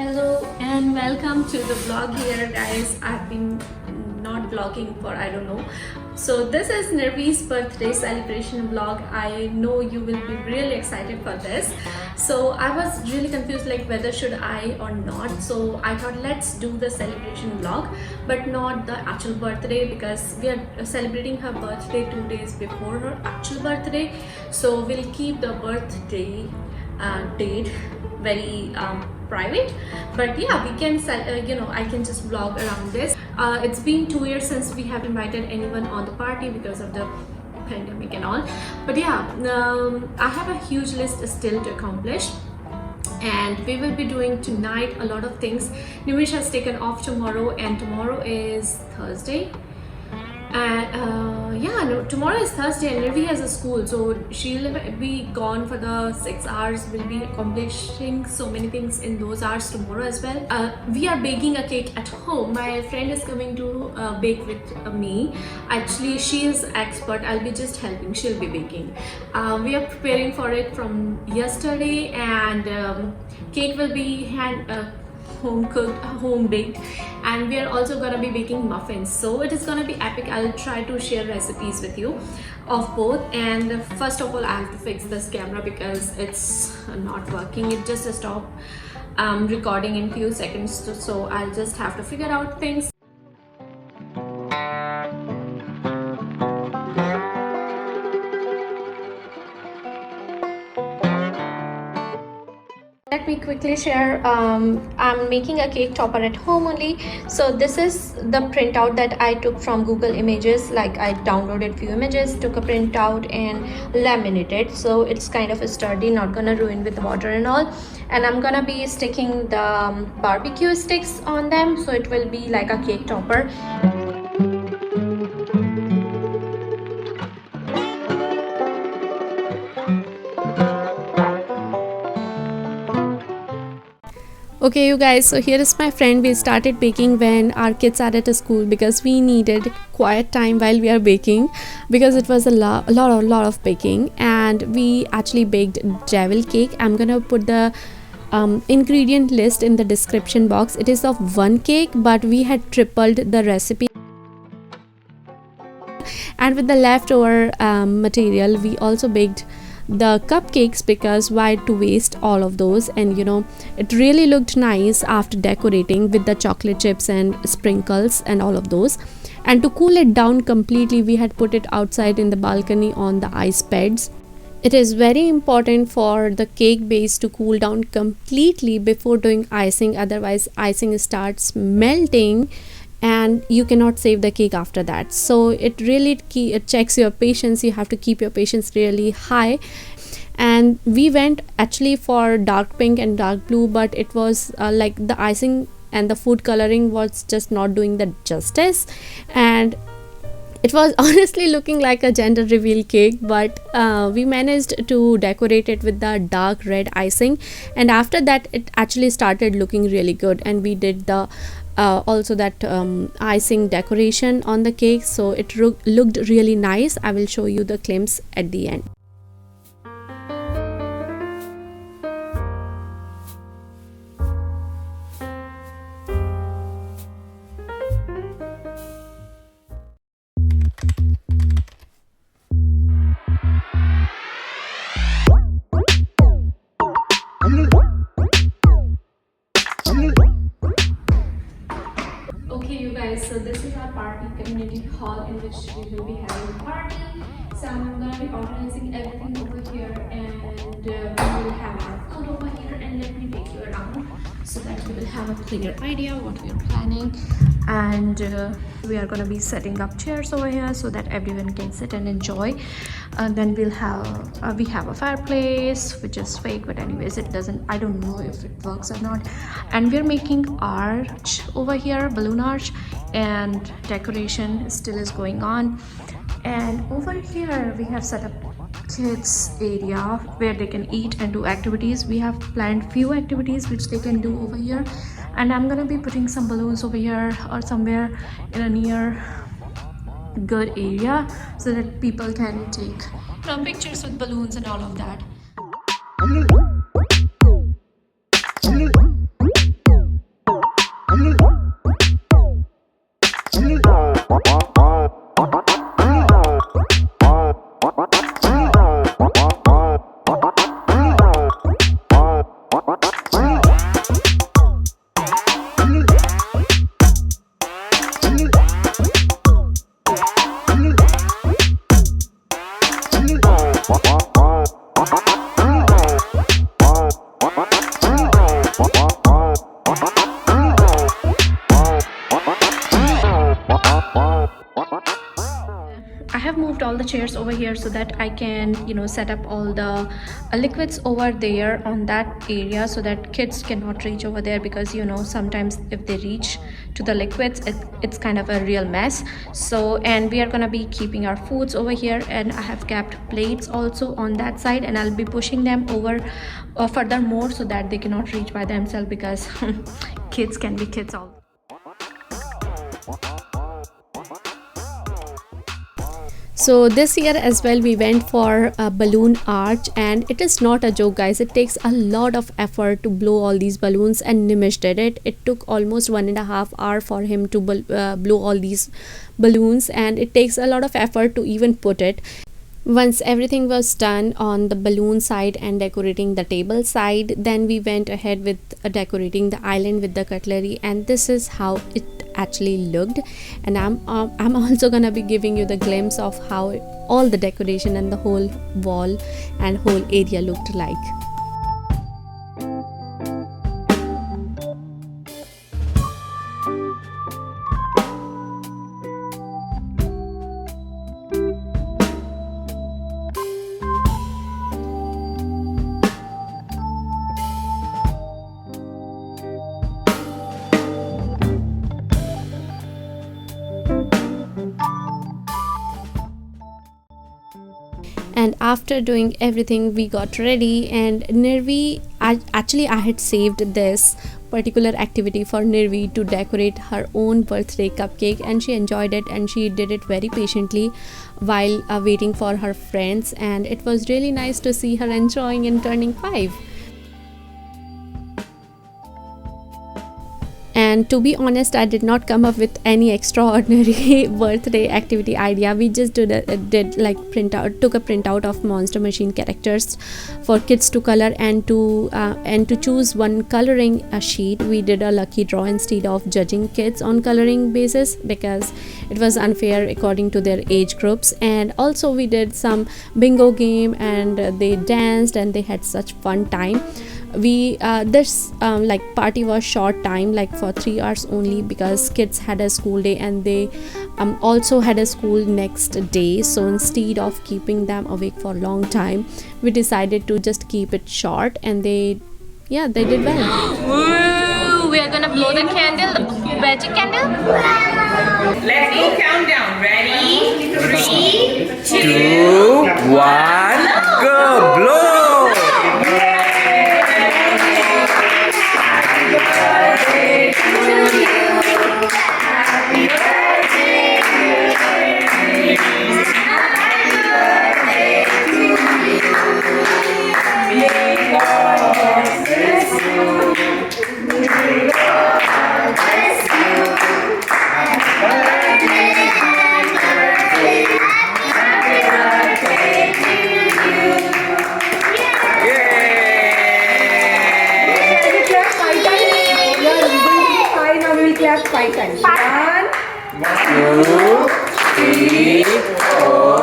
Hello and welcome to the vlog here, guys. I've been not vlogging for I don't know. So this is Nirvi's birthday celebration vlog. I know you will be really excited for this. So I was really confused like whether should I or not. So I thought let's do the celebration vlog but not the actual birthday because we are celebrating her birthday 2 days before her actual birthday. So we'll keep the birthday date very private, but yeah, we can I can just vlog around this. It's been 2 years since we have invited anyone on the party because of the pandemic and all, but yeah, I have a huge list still to accomplish and we will be doing tonight a lot of things. Nimish has taken off tomorrow and tomorrow is Thursday. And yeah, no, tomorrow is Thursday and Nirvi has a school, so she'll be gone for the 6 hours. We'll be accomplishing so many things in those hours tomorrow as well. We are baking a cake at home. My friend is coming to bake with me. Actually, she is expert. I'll be just helping. She'll be baking. We are preparing for it from yesterday, and cake will be home cooked, home baked, and we are also gonna be baking muffins, so it is gonna be epic. I'll try to share recipes with you of both. And first of all, I have to fix this camera because it's not working. It just stopped recording in few seconds, so I'll just have to figure out things. Let me quickly share. I'm making a cake topper at home only. So this is the printout that I took from Google Images. Like, I downloaded few images, took a printout and laminated, so it's kind of sturdy, not gonna ruin with water and all. And I'm gonna be sticking the barbecue sticks on them, so it will be like a cake topper. Okay, you guys, so here is my friend. We started baking when our kids are at a school because we needed quiet time while we are baking because it was a lot of baking. And we actually baked jewel cake. I'm gonna put the ingredient list in the description box. It is of one cake, but we had tripled the recipe, and with the leftover material we also baked the cupcakes because why to waste all of those. And it really looked nice after decorating with the chocolate chips and sprinkles and all of those. And to cool it down completely, we had put it outside in the balcony on the ice pads. It is very important for the cake base to cool down completely before doing icing, otherwise icing starts melting and you cannot save the cake after that. So it really it checks your patience. You have to keep your patience really high. And we went actually for dark pink and dark blue, but it was like the icing and the food coloring was just not doing the justice, and it was honestly looking like a gender reveal cake. But we managed to decorate it with the dark red icing, and after that it actually started looking really good. And we did the also that icing decoration on the cake, so it looked really nice. I will show you the clips at the end. Okay, you guys, so this is our party community hall in which we will be having a party. So I'm gonna be organizing everything over here, and we will have our food over here. And let me take you around so that you will have a clear idea what we are planning. And we are gonna be setting up chairs over here so that everyone can sit and enjoy. Then we have a fireplace which is fake, but anyways, it doesn't, I don't know if it works or not. And we're making arch over here, balloon arch, and decoration still is going on. And over here we have set up kids area where they can eat and do activities. We have planned few activities which they can do over here, and I'm gonna be putting some balloons over here or somewhere in a near good area so that people can take pictures with balloons and all of that. I have moved all the chairs over here so that I can, set up all the liquids over there on that area so that kids cannot reach over there, because sometimes if they reach to the liquids, it's kind of a real mess. So, and we are gonna be keeping our foods over here, and I have kept plates also on that side, and I'll be pushing them over furthermore so that they cannot reach by themselves, because kids can be kids all. So this year as well we went for a balloon arch, and it is not a joke, guys. It takes a lot of effort to blow all these balloons, and Nimish did it. It took almost 1.5 hours for him to blow all these balloons, and it takes a lot of effort to even put it. Once everything was done on the balloon side and decorating the table side, then we went ahead with decorating the island with the cutlery, and this is how it actually looked. And I'm also gonna be giving you the glimpse of how all the decoration and the whole wall and whole area looked like. And after doing everything, we got ready, and Nirvi, I had saved this particular activity for Nirvi to decorate her own birthday cupcake, and she enjoyed it, and she did it very patiently while waiting for her friends, and it was really nice to see her enjoying and turning 5. And to be honest, I did not come up with any extraordinary birthday activity idea. We just took a printout of Monster Machine characters for kids to color, and to choose one coloring sheet. We did a lucky draw instead of judging kids on coloring basis, because it was unfair according to their age groups. And also we did some bingo game, and they danced and they had such fun time. We this party was short time, like for 3 hours only, because kids had a school day, and they also had a school next day. So instead of keeping them awake for a long time, we decided to just keep it short, and they did well. Woo! We are gonna blow the candle, the magic candle. Let's go countdown. Ready? 3, 2, 1, go! Blow! clap 5 times. 1, 2, 3, 4.